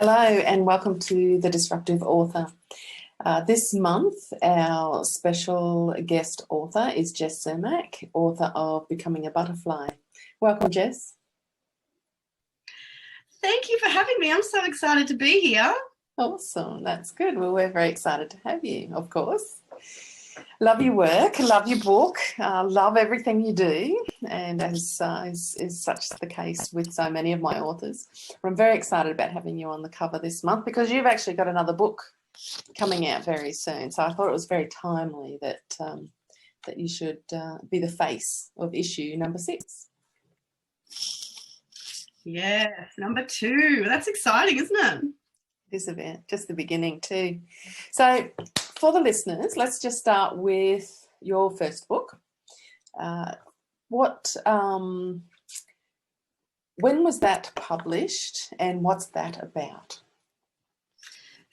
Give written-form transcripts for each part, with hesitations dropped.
Hello and welcome to the Disruptive Author. This month, our special guest author is Jess Sermak, author of Becoming a Butterfly. Welcome, Jess. Thank you for having me. I'm so excited to be here. Awesome. That's good. Well, we're very excited to have you, of course. Love your work, love your book, love everything you do, and as is such the case with so many of my authors. I'm very excited about having you on the cover this month because you've actually got another book coming out very soon. So I thought it was very timely that that you should be the face of issue number 6. Yes, number 2. That's exciting, isn't it? It is a bit, just the beginning too. So for the listeners, let's just start with your first book. When was that published and what's that about?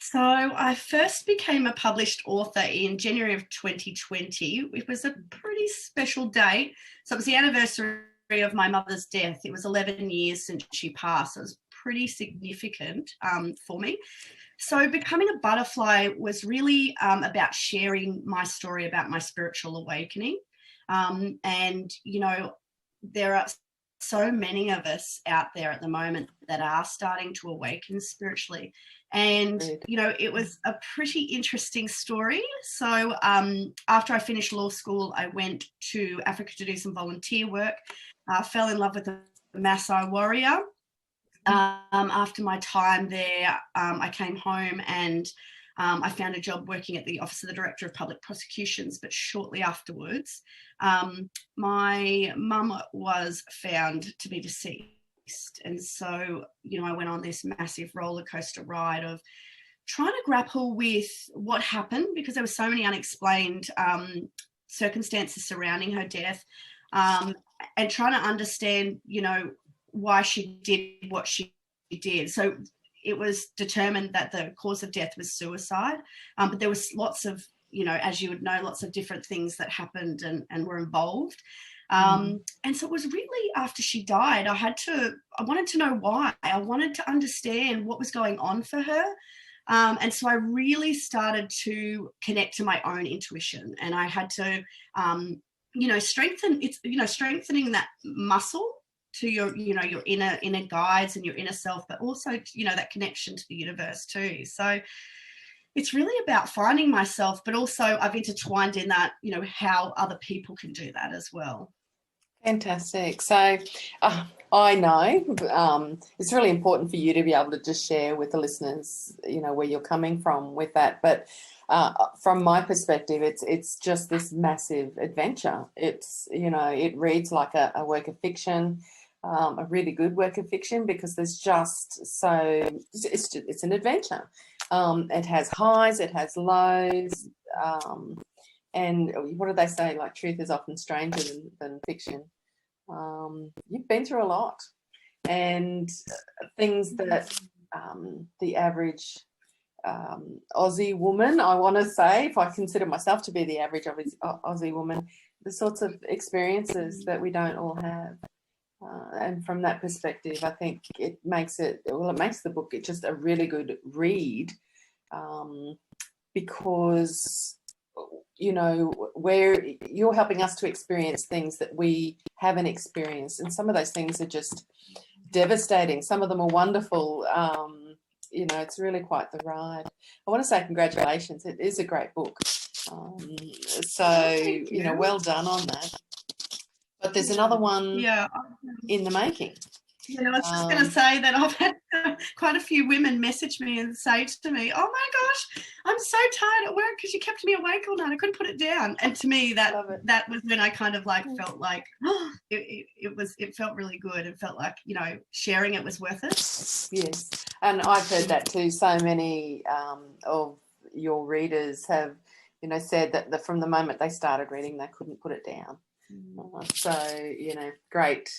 So I first became a published author in January of 2020. It was a pretty special date. So it was the anniversary of my mother's death. It was 11 years since she passed. So it was pretty significant for me. So Becoming a Butterfly was really about sharing my story about my spiritual awakening. And, you know, there are so many of us out there at the moment that are starting to awaken spiritually. And, you know, it was a pretty interesting story. So after I finished law school, I went to Africa to do some volunteer work, fell in love with a Maasai warrior. After my time there, I came home and I found a job working at the Office of the Director of Public Prosecutions, but shortly afterwards, my mum was found to be deceased. And so, you know, I went on this massive roller coaster ride of trying to grapple with what happened because there were so many unexplained circumstances surrounding her death, and trying to understand, you know, why she did what she did. So it was determined that the cause of death was suicide, but there was lots of, you know, as you would know, lots of different things that happened and were involved. And so it was really after she died, I wanted to know why. I wanted to understand what was going on for her. And so I really started to connect to my own intuition, and I had to, strengthening that muscle to your, you know, your inner guides and your inner self, but also, you know, that connection to the universe too. So it's really about finding myself, but also I've intertwined in that, you know, how other people can do that as well. Fantastic. So I know it's really important for you to be able to just share with the listeners, you know, where you're coming from with that. But from my perspective, it's just this massive adventure. It's, you know, it reads like a work of fiction, a really good work of fiction, because there's just it's an adventure. It has highs, it has lows. And what do they say? Like, truth is often stranger than fiction. You've been through a lot, and things that the average Aussie woman, I want to say, if I consider myself to be the average Aussie woman, the sorts of experiences that we don't all have. And from that perspective, I think it makes the book just a really good read, because, you know, where you're helping us to experience things that we haven't experienced. And some of those things are just devastating. Some of them are wonderful. You know, it's really quite the ride. I want to say congratulations. It is a great book. You know, well done on that. But there's another one in the making. You know, I was just going to say that I've had quite a few women message me and say to me, "Oh my gosh, I'm so tired at work because you kept me awake all night. I couldn't put it down." And to me, that was when I kind of like felt like it felt really good. It felt like, you know, sharing it was worth it. Yes, and I've heard that too. So many of your readers have, you know, said that from the moment they started reading, they couldn't put it down. So, you know, great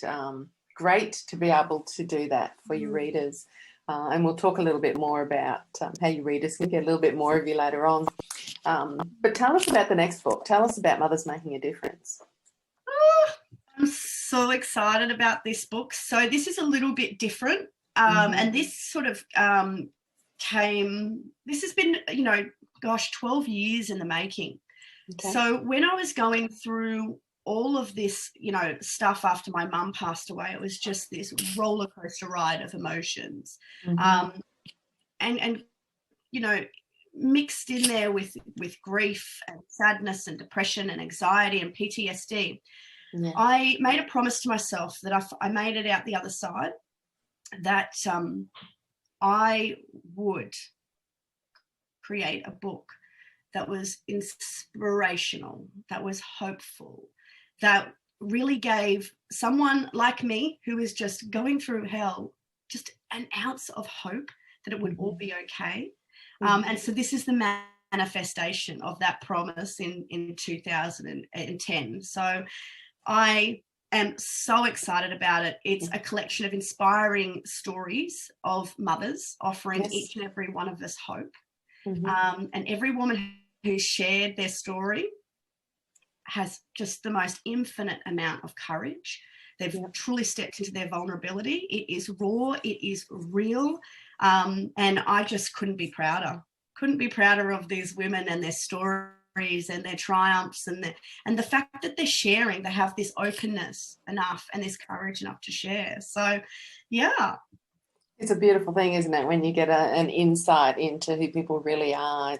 to be able to do that for your readers. And we'll talk a little bit more about how your readers can get a little bit more of you later on. But tell us about the next book. Tell us about Mothers Making a Difference. I'm so excited about this book. So this is a little bit different. And this sort of this has been, 12 years in the making. Okay. So when I was going through all of this, stuff after my mum passed away, it was just this roller coaster ride of emotions. Mm-hmm. And mixed in there with grief and sadness and depression and anxiety and PTSD. Yeah. I made a promise to myself that if I made it out the other side, that I would create a book that was inspirational, that was hopeful, that really gave someone like me who is just going through hell just an ounce of hope that it would all be okay. And so this is the manifestation of that promise in 2010. So I am so excited about it. It's a collection of inspiring stories of mothers offering each and every one of us hope. And every woman who shared their story has just the most infinite amount of courage. They've truly stepped into their vulnerability. It is raw, it is real. And I just couldn't be prouder of these women and their stories and their triumphs and the fact that they're sharing, they have this openness enough and this courage enough to share. So, yeah. It's a beautiful thing, isn't it, when you get an insight into who people really are.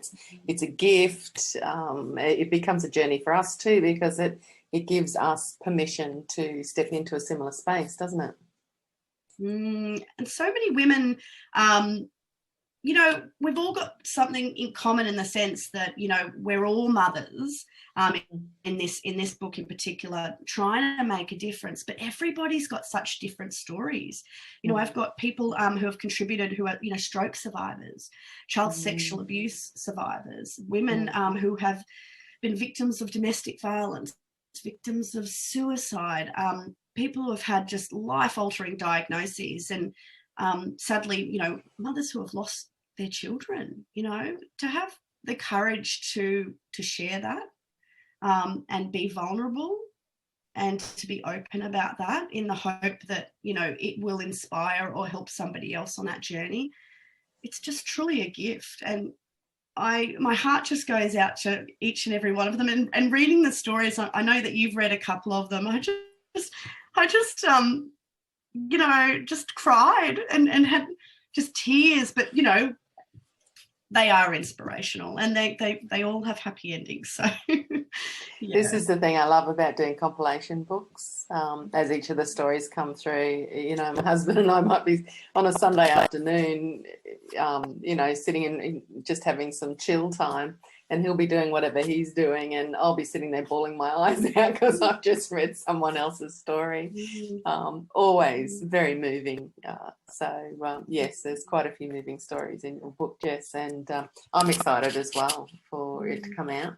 It's a gift. It becomes a journey for us too, because it gives us permission to step into a similar space, doesn't it? And so many women, we've all got something in common in the sense that, we're all mothers in this book in particular, trying to make a difference, but everybody's got such different stories. I've got people who have contributed who are, stroke survivors, child sexual abuse survivors, women who have been victims of domestic violence, victims of suicide, people who have had just life-altering diagnoses, and sadly, mothers who have lost their children, to have the courage to share that and be vulnerable and to be open about that in the hope that, it will inspire or help somebody else on that journey. It's just truly a gift. And my heart just goes out to each and every one of them. And reading the stories, I know that you've read a couple of them. I just just cried and had just tears, but they are inspirational and they all have happy endings. So This is the thing I love about doing compilation books. As each of the stories come through, my husband and I might be on a Sunday afternoon, sitting in just having some chill time, and he'll be doing whatever he's doing, and I'll be sitting there bawling my eyes out because I've just read someone else's story. Always very moving. Yes, there's quite a few moving stories in your book, Jess, and I'm excited as well for it to come out.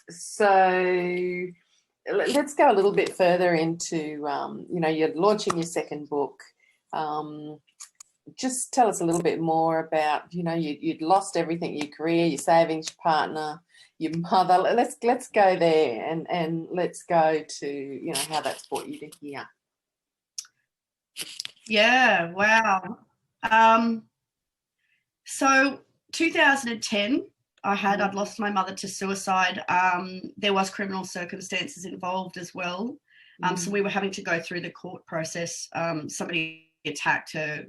So let's go a little bit further into, you're launching your second book. Just tell us a little bit more about, you'd lost everything, your career, your savings, your partner, your mother. Let's go there and let's go to, how that's brought you to here. Yeah, wow. So 2010, I'd lost my mother to suicide. There was criminal circumstances involved as well. So we were having to go through the court process. Somebody attacked her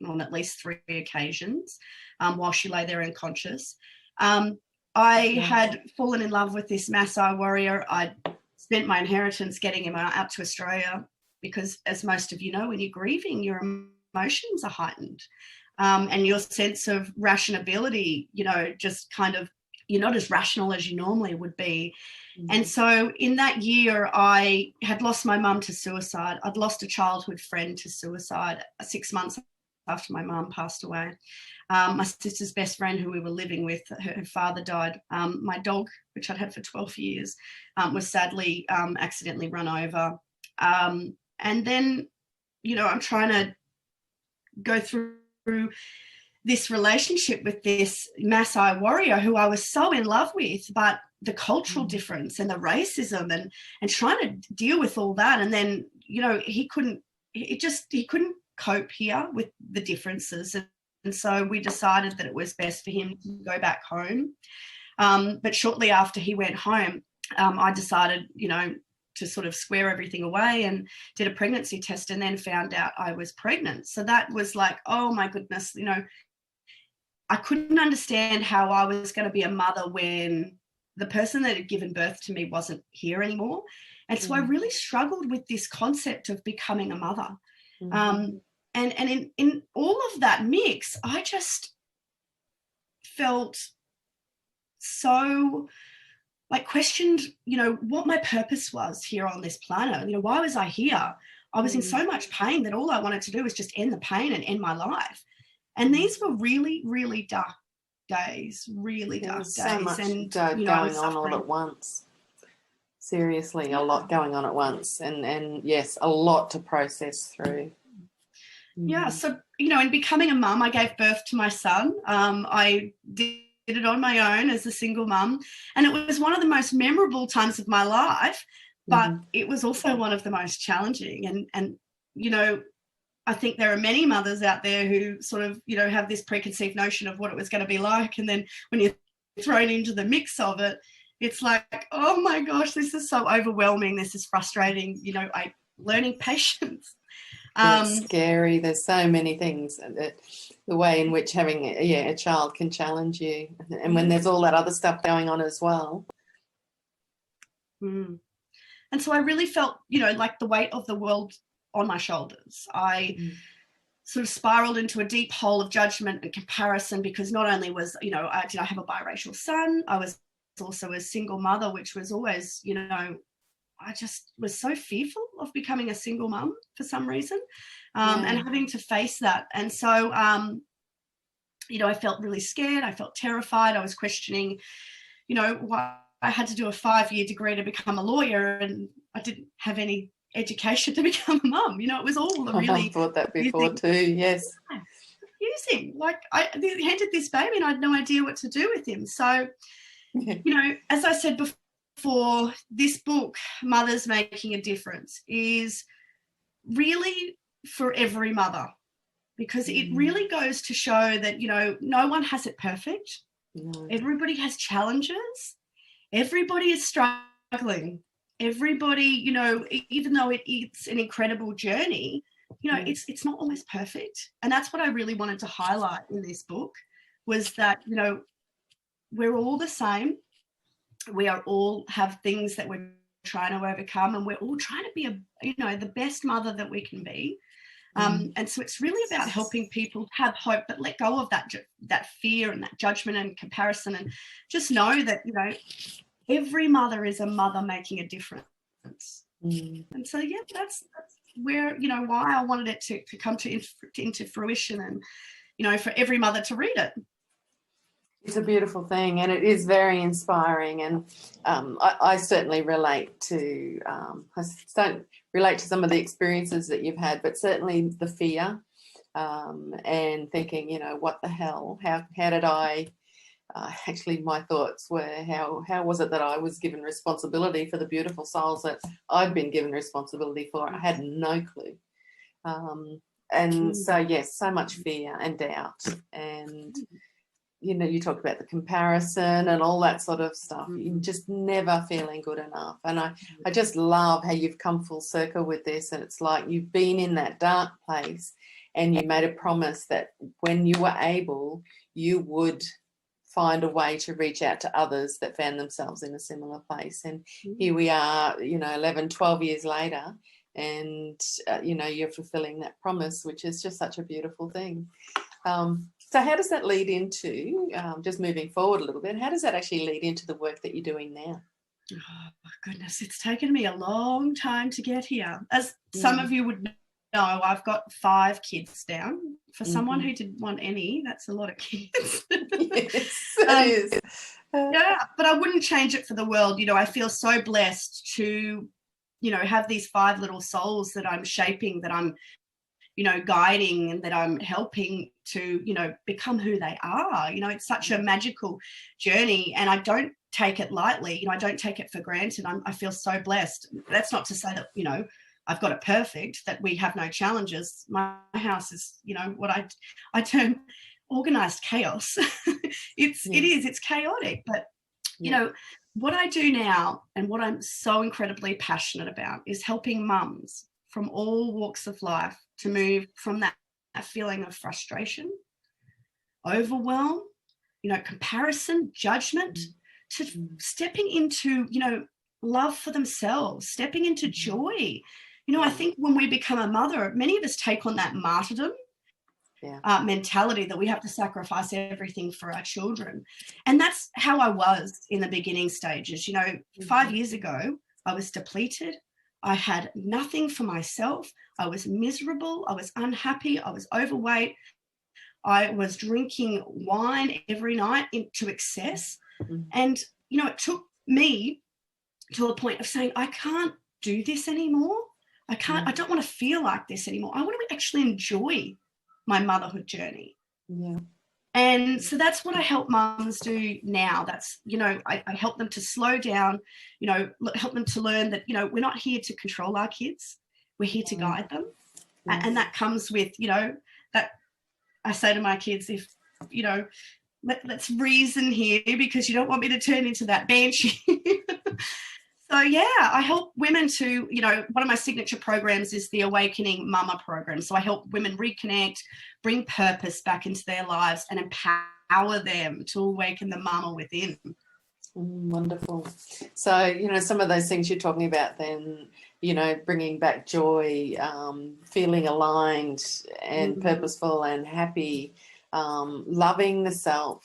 on at least 3 occasions while she lay there unconscious. I had fallen in love with this Maasai warrior. I'd spent my inheritance getting him out to Australia because, as most of you know, when you're grieving, your emotions are heightened. And your sense of rationality, just kind of, you're not as rational as you normally would be. And so in that year, I had lost my mum to suicide. I'd lost a childhood friend to suicide 6 months after my mum passed away. My sister's best friend who we were living with, her father died. My dog, which I'd had for 12 years, was sadly accidentally run over. And then, I'm trying to go through this relationship with this Maasai warrior who I was so in love with, but the cultural difference and the racism and trying to deal with all that. And then, he couldn't cope here with the differences. so we decided that it was best for him to go back home. But shortly after he went home, I decided, to sort of square everything away and did a pregnancy test, and then found out I was pregnant. So that was like, oh my goodness, I couldn't understand how I was going to be a mother when the person that had given birth to me wasn't here anymore. And so I really struggled with this concept of becoming a mother. And in all of that mix, I just felt so questioned, what my purpose was here on this planet. Why was I here? I was in so much pain that all I wanted to do was just end the pain and end my life. And these were really, really dark days, So much and, going on all at once. Seriously, a lot going on at once. And yes, a lot to process through. Yeah. So, in becoming a mum, I gave birth to my son. I did it on my own as a single mum, and it was one of the most memorable times of my life, but it was also one of the most challenging. And I think there are many mothers out there who sort of have this preconceived notion of what it was going to be like, and then when you're thrown into the mix of it, it's like, oh my gosh, this is so overwhelming, this is frustrating. Learning patience. It's scary. There's so many things. The way in which having a child can challenge you, and when there's all that other stuff going on as well. And so I really felt, like the weight of the world on my shoulders. I sort of spiraled into a deep hole of judgment and comparison, because not only was, I have a biracial son, I was also a single mother, which was always, I just was so fearful of becoming a single mum for some reason, and having to face that. And so, I felt really scared. I felt terrified. I was questioning, why I had to do a 5-year degree to become a lawyer, and I didn't have any education to become a mum. It was all really... I've thought that before too, yes. Confusing. I handed this baby and I had no idea what to do with him. So, as I said before, this book, Mothers Making a Difference, is really for every mother, because it really goes to show that, no one has it perfect. No. Everybody has challenges. Everybody is struggling. Everybody, even though it's an incredible journey, it's not always perfect. And that's what I really wanted to highlight in this book, was that, we're all the same. We are all have things that we're trying to overcome, and we're all trying to be the best mother that we can be. And so it's really about helping people have hope, but let go of that fear and that judgment and comparison, and just know that, every mother is a mother making a difference. And so, that's where, why I wanted it to come into fruition, and, for every mother to read it. It's a beautiful thing, and it is very inspiring. And I certainly relate to, I don't relate to some of the experiences that you've had, but certainly the fear, and thinking, what the hell? How did I? Actually, my thoughts were, how was it that I was given responsibility for the beautiful souls that I've been given responsibility for? I had no clue. And so, yes, so much fear and doubt, and you talk about the comparison and all that sort of stuff. You're just never feeling good enough. And I just love how you've come full circle with this. And it's like you've been in that dark place, and you made a promise that when you were able, you would find a way to reach out to others that found themselves in a similar place. And here we are, 11, 12 years later, and, you're fulfilling that promise, which is just such a beautiful thing. So how does that lead into, just moving forward a little bit, how does that actually lead into the work that you're doing now? Oh, my goodness, it's taken me a long time to get here. As some of you would know, I've got 5 kids down. For someone who didn't want any, that's a lot of kids. Yes, it is. Yeah, but I wouldn't change it for the world. I feel so blessed to, have these 5 little souls that I'm shaping, that I'm, guiding, and that I'm helping to, become who they are. It's such a magical journey, and I don't take it lightly. I don't take it for granted. I feel so blessed. That's not to say that, I've got it perfect, that we have no challenges. My house is, what I term organized chaos. It's chaotic. But, you know, what I do now and what I'm so incredibly passionate about is helping mums from all walks of life to move from that feeling of frustration, overwhelm, you know, comparison, judgment, to stepping into, you know, love for themselves, stepping into joy. You know, I think when we become a mother, many of us take on that martyrdom mentality that we have to sacrifice everything for our children. And that's how I was in the beginning stages. You know, 5 years ago, I was depleted. I had nothing for myself. I was miserable. I was unhappy. I was overweight. I was drinking wine every night to excess. And, you know, it took me to a point of saying, I can't do this anymore. I don't want to feel like this anymore. I want to actually enjoy my motherhood journey. And so that's what I help mums do now. That's, you know, I help them to slow down, you know, help them to learn that, you know, we're not here to control our kids. We're here to guide them. And that comes with, you know, that I say to my kids, if, you know, let's reason here, because you don't want me to turn into that banshee. So, yeah, I help women to, you know, one of my signature programs is the Awakening Mama program. So I help women reconnect, bring purpose back into their lives and empower them to awaken the mama within. Wonderful. So, you know, some of those things you're talking about then, you know, bringing back joy, feeling aligned and purposeful and happy, loving the self.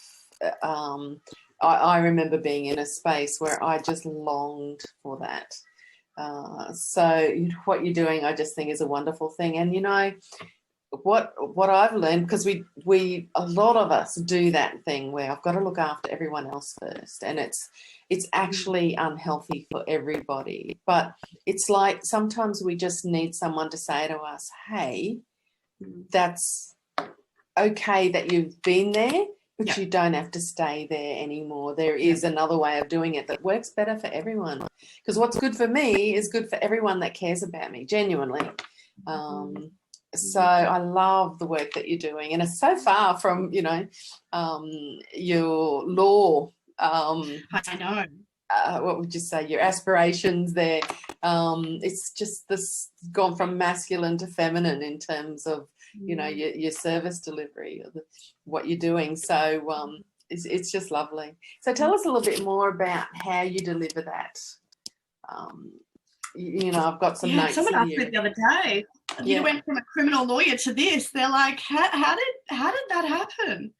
I remember being in a space where I just longed for that. So you know, what you're doing, I just think is a wonderful thing. And, you know, what I've learned, because we a lot of us do that thing where I've got to look after everyone else first, and it's actually unhealthy for everybody. But it's like sometimes we just need someone to say to us, hey, that's okay that you've been there, but you don't have to stay there anymore. There is another way of doing it that works better for everyone. Because what's good for me is good for everyone that cares about me, genuinely. So I love the work that you're doing. And it's so far from, you know, your law. I know. What would you say? Your aspirations there. It's just this gone from masculine to feminine in terms of, you know, your service delivery, or what you're doing. So it's just lovely. So tell us a little bit more about how you deliver that. You know, I've got some notes. Someone asked here. me the other day. You went from a criminal lawyer to this. They're like, how did that happen?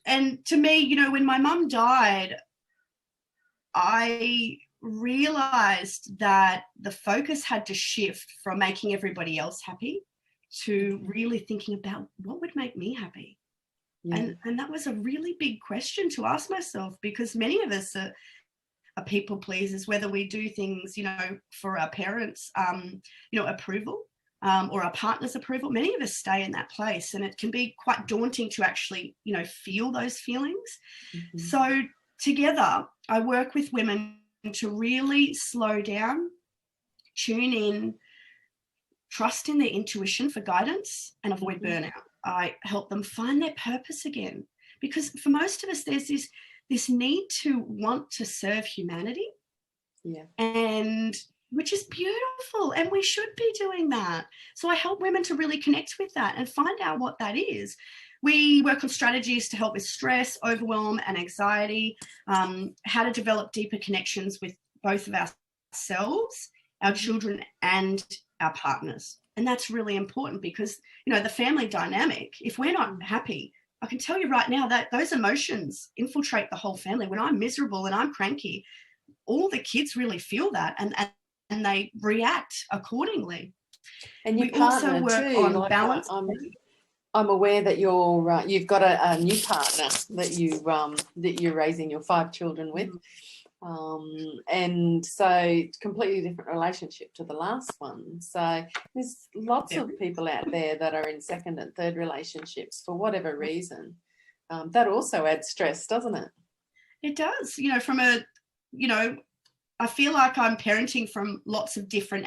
And to me, you know, when my mum died, I realized that the focus had to shift from making everybody else happy to really thinking about what would make me happy. And that was a really big question to ask myself, because many of us are people pleasers, whether we do things, you know, for our parents, you know, approval, or our partner's approval. Many of us stay in that place, and it can be quite daunting to actually, you know, feel those feelings. So together, I work with women to really slow down, tune in, trust in their intuition for guidance, and avoid burnout. I help them find their purpose again, because for most of us, there's this need to want to serve humanity, and which is beautiful, and we should be doing that. So I help women to really connect with that and find out what that is. We work on strategies to help with stress, overwhelm, and anxiety, how to develop deeper connections with both of ourselves, our children, and our partners. And that's really important, because, you know, the family dynamic, if we're not happy, I can tell you right now that those emotions infiltrate the whole family. When I'm miserable and I'm cranky, all the kids really feel that, and they react accordingly. And we also work too, on like balance. I'm aware that you've got a new partner that you're raising your 5 children with. And so completely different relationship to the last one. So there's lots of people out there that are in second and third relationships for whatever reason. That also adds stress, doesn't it? It does. You know, I feel like I'm parenting from lots of different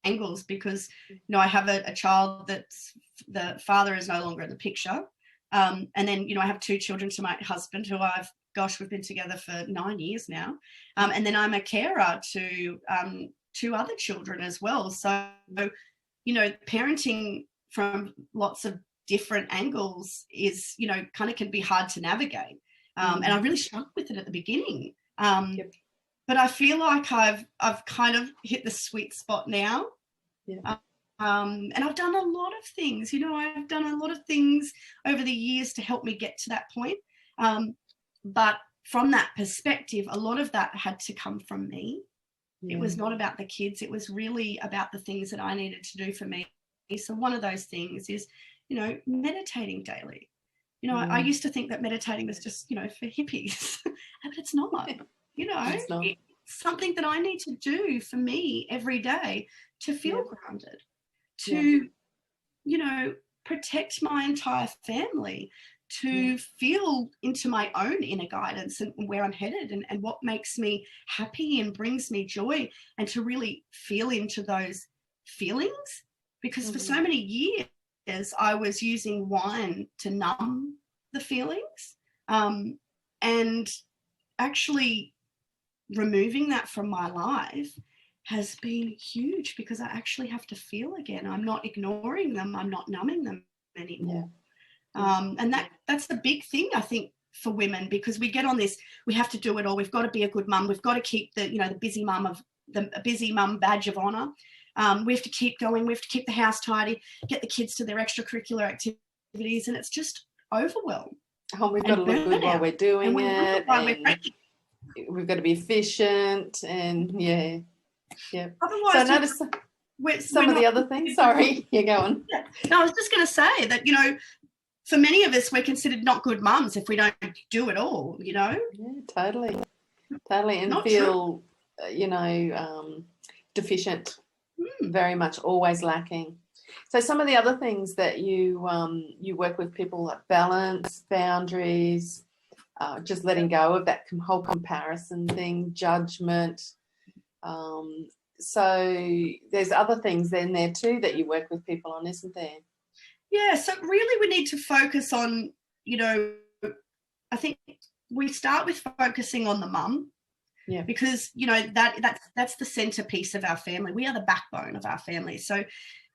angles, because, you know, I have a child that's, the father is no longer in the picture. And then, I have 2 children to my husband who we've been together for 9 years now. And then I'm a carer to 2 other children as well. So, parenting from lots of different angles is, kind of can be hard to navigate. And I really struggled with it at the beginning. But I feel like I've kind of hit the sweet spot now. Yeah. And I've done a lot of things, I've done a lot of things over the years to help me get to that point. But from that perspective, a lot of that had to come from me. Yeah. It was not about the kids. It was really about the things that I needed to do for me. So one of those things is, meditating daily. I used to think that meditating was just, for hippies, but it's not. It's not. It's something that I need to do for me every day to feel grounded, to, protect my entire family, to feel into my own inner guidance and where I'm headed and what makes me happy and brings me joy, and to really feel into those feelings. Because for so many years, I was using wine to numb the feelings, and actually removing that from my life has been huge, because I actually have to feel again. I'm not ignoring them. I'm not numbing them anymore. And that's the big thing, I think, for women, because we get on this, we have to do it all. We've got to be a good mum. We've got to keep the busy mum badge of honor. We have to keep going. We have to keep the house tidy, get the kids to their extracurricular activities, and it's just overwhelm. Oh, we've got to look good while we're doing it. We've got to be efficient, and Otherwise, so notice some of the other things. Sorry, you're going. Yeah. No, I was just going to say that, for many of us, we're considered not good mums if we don't do it all. Yeah, totally, and not feel, deficient, very much always lacking. So some of the other things that you work with people, like balance, boundaries, just letting go of that whole comparison thing, judgment. So there's other things in there too that you work with people on, isn't there? Yeah, so really we need to focus on, I think we start with focusing on the mum. Yeah. Because, that's the centerpiece of our family. We are the backbone of our family. So,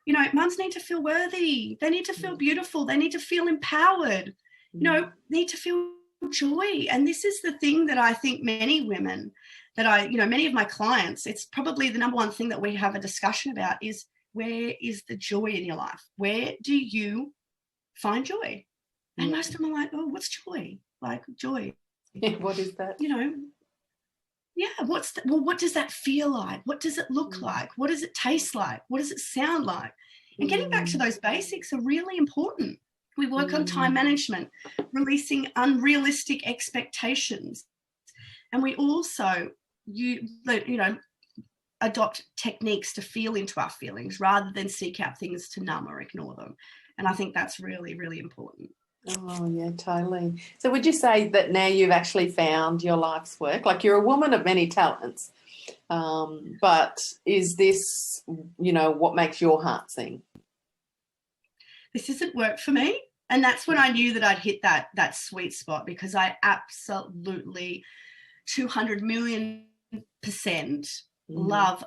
mums need to feel worthy. They need to feel beautiful. They need to feel empowered, need to feel joy. And this is the thing that I think many women that many of my clients, it's probably the number one thing that we have a discussion about is, where is the joy in your life? Where do you find joy? And most of them are like, oh, what's joy? Like, joy. Yeah, what is that? What does that feel like? What does it look like? What does it taste like? What does it sound like? And getting back to those basics are really important. We work on time management, releasing unrealistic expectations. And we also, adopt techniques to feel into our feelings rather than seek out things to numb or ignore them. And I think that's really, really important. Oh, yeah, totally. So would you say that now you've actually found your life's work? Like, you're a woman of many talents, but is this, what makes your heart sing? This isn't work for me. And that's when I knew that I'd hit that sweet spot, because I absolutely 200 million % love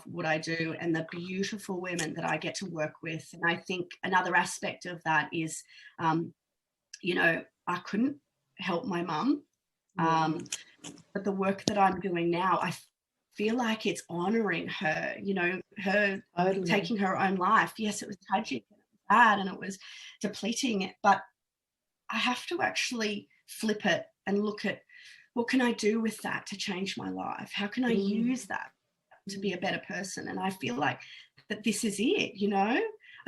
what I do and the beautiful women that I get to work with. And I think another aspect of that is, I couldn't help my mum, but the work that I'm doing now, I feel like it's honoring her, her taking her own life. Yes, it was tragic and it was bad and it was depleting, but I have to actually flip it and look at, what can I do with that to change my life? How can I use that to be a better person? And I feel like that this is it,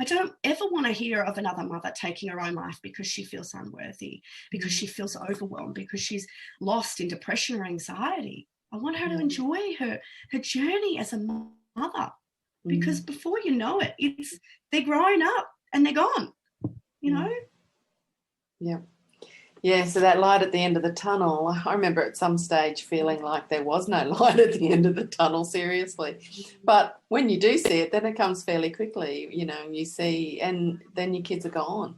I don't ever want to hear of another mother taking her own life because she feels unworthy, because she feels overwhelmed, because she's lost in depression or anxiety. I want her to enjoy her journey as a mother, because before you know it, they're growing up and they're gone, Yeah. Yeah, so that light at the end of the tunnel, I remember at some stage feeling like there was no light at the end of the tunnel, seriously. But when you do see it, then it comes fairly quickly, you see, and then your kids are gone.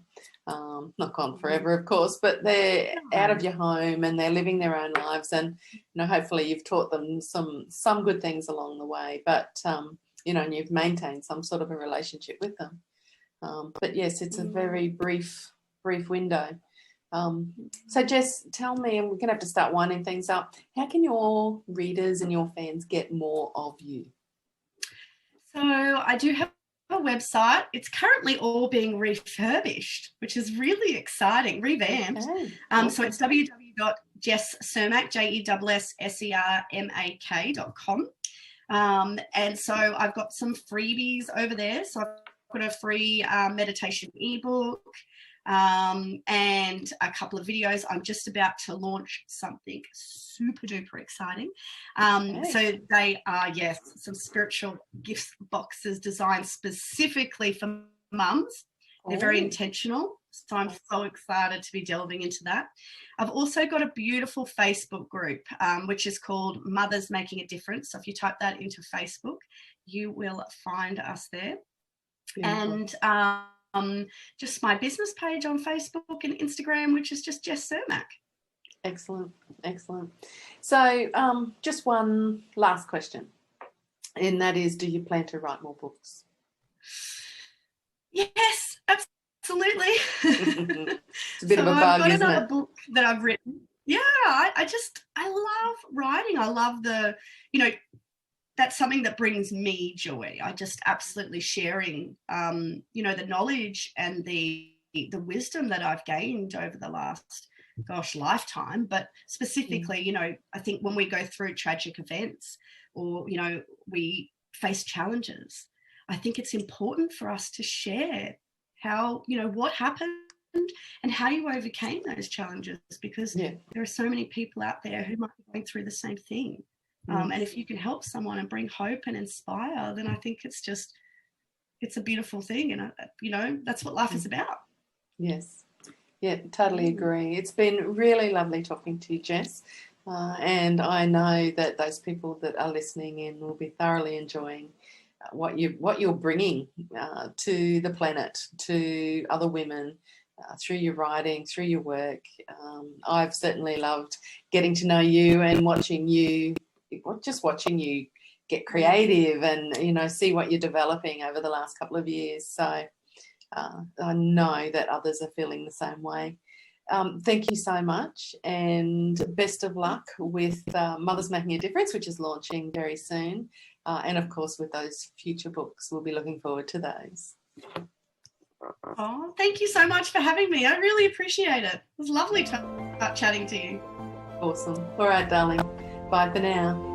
not gone forever, of course, but they're out of your home and they're living their own lives. And, hopefully you've taught them some good things along the way, but, and you've maintained some sort of a relationship with them. But yes, it's a very brief window. So Jess, tell me, and we're going to have to start winding things up, how can your readers and your fans get more of you? So I do have a website. It's currently all being refurbished, which is really exciting, revamped. Okay. So it's www.jesssermak, JESSERMAK.com. And so I've got some freebies over there. So I've got a free meditation ebook, and a couple of videos. I'm just about to launch something super duper exciting. So they are, yes, some spiritual gifts boxes designed specifically for mums. They're very intentional. So I'm so excited to be delving into that. I've also got a beautiful Facebook group, which is called Mothers Making a Difference. So if you type that into Facebook, you will find us there. Beautiful. And just my business page on Facebook and Instagram, which is just Jess Sermak. Excellent. So just one last question, and that is, do you plan to write more books? Yes, absolutely. It's a bit of a bug, I've got isn't another it? book that I've written. Yeah, I love writing. I love that's something that brings me joy. I just absolutely sharing, the knowledge and the wisdom that I've gained over the last, lifetime. But specifically, I think when we go through tragic events or, we face challenges, I think it's important for us to share how, what happened and how you overcame those challenges, because there are so many people out there who might be going through the same thing. And if you can help someone and bring hope and inspire, then I think it's a beautiful thing. And, that's what life is about. Yes. Yeah, totally agree. It's been really lovely talking to you, Jess. And I know that those people that are listening in will be thoroughly enjoying what you're bringing to the planet, to other women, through your writing, through your work. I've certainly loved getting to know you and watching you get creative and, see what you're developing over the last couple of years. So I know that others are feeling the same way. Thank you so much, and best of luck with Mothers Making a Difference, which is launching very soon. And, of course, with those future books, we'll be looking forward to those. Oh, thank you so much for having me. I really appreciate it. It was lovely chatting to you. Awesome. All right, darling. Bye for now.